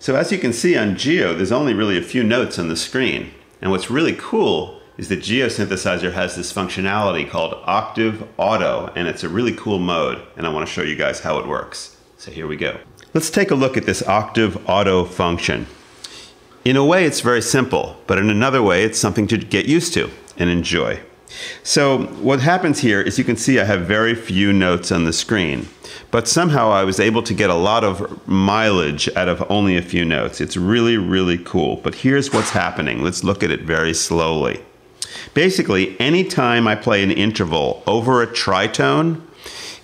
So as you can see on Geo, there's only really a few notes on the screen. And what's really cool is that Geo Synthesizer has this functionality called Octave Auto, and it's a really cool mode, and I want to show you guys how it works. So here we go. Let's take a look at this Octave Auto function. In a way, it's very simple, but in another way, it's something to get used to and enjoy. So what happens here is you can see I have very few notes on the screen, but somehow I was able to get a lot of mileage out of only a few notes. It's really, really cool. But here's what's happening. Let's look at it very slowly. Basically, anytime I play an interval over a tritone,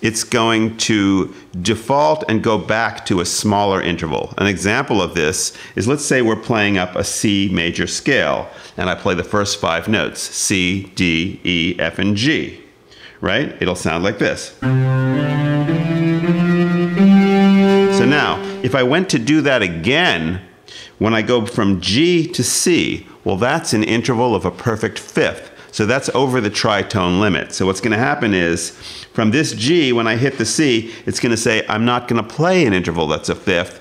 it's going to default and go back to a smaller interval. An example of this is, let's say we're playing up a C major scale, and I play the first 5 notes, C, D, E, F, and G, right? It'll sound like this. So now, if I went to do that again, when I go from G to C, well, that's an interval of a perfect fifth. So that's over the tritone limit. So what's going to happen is, from this G, when I hit the C, it's going to say, I'm not going to play an interval that's a fifth.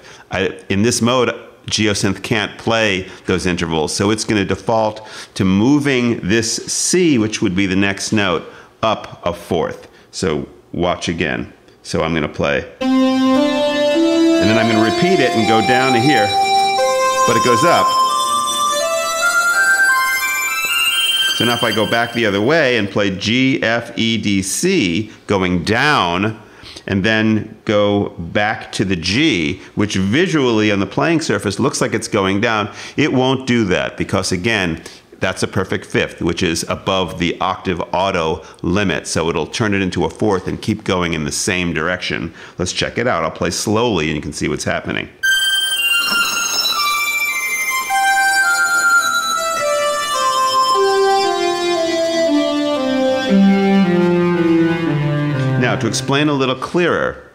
In this mode, GeoSynth can't play those intervals. So it's going to default to moving this C, which would be the next note, up a fourth. So watch again. So I'm going to play. And then I'm going to repeat it and go down to here. But it goes up. So now if I go back the other way and play G, F, E, D, C, going down, and then go back to the G, which visually on the playing surface looks like it's going down, it won't do that because, again, that's a perfect fifth, which is above the octave auto limit. So it'll turn it into a fourth and keep going in the same direction. Let's check it out. I'll play slowly and you can see what's happening. Now, to explain a little clearer,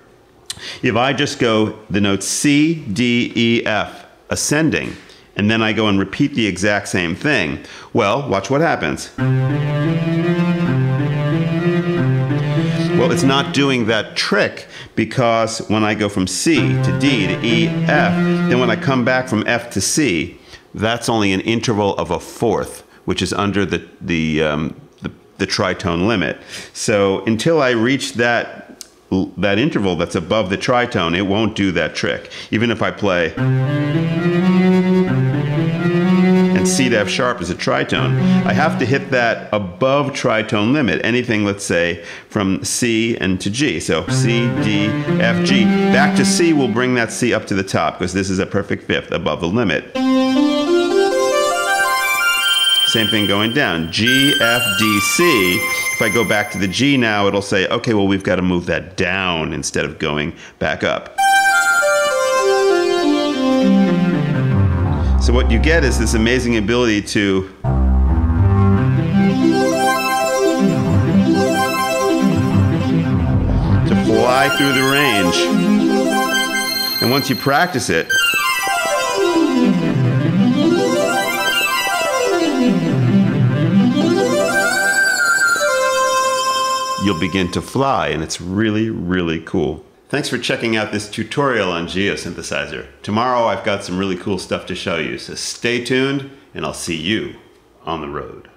if I just go the notes C, D, E, F, ascending, and then I go and repeat the exact same thing, well, watch what happens. Well, it's not doing that trick because when I go from C to D to E, F, then when I come back from F to C, that's only an interval of a fourth, which is under the tritone limit. So until I reach that interval that's above the tritone, it won't do that trick. Even if I play and C to F sharp is a tritone, I have to hit that above tritone limit. Anything, let's say, from C and to G. So C, D, F, G. Back to C will bring that C up to the top because this is a perfect fifth above the limit. Same thing going down, G, F, D, C. If I go back to the G now, it'll say, okay, well, we've got to move that down instead of going back up. So what you get is this amazing ability to fly through the range. And once you practice it, you'll begin to fly, and it's really, really cool. Thanks for checking out this tutorial on Geo Synthesizer. Tomorrow I've got some really cool stuff to show you, so stay tuned, and I'll see you on the road.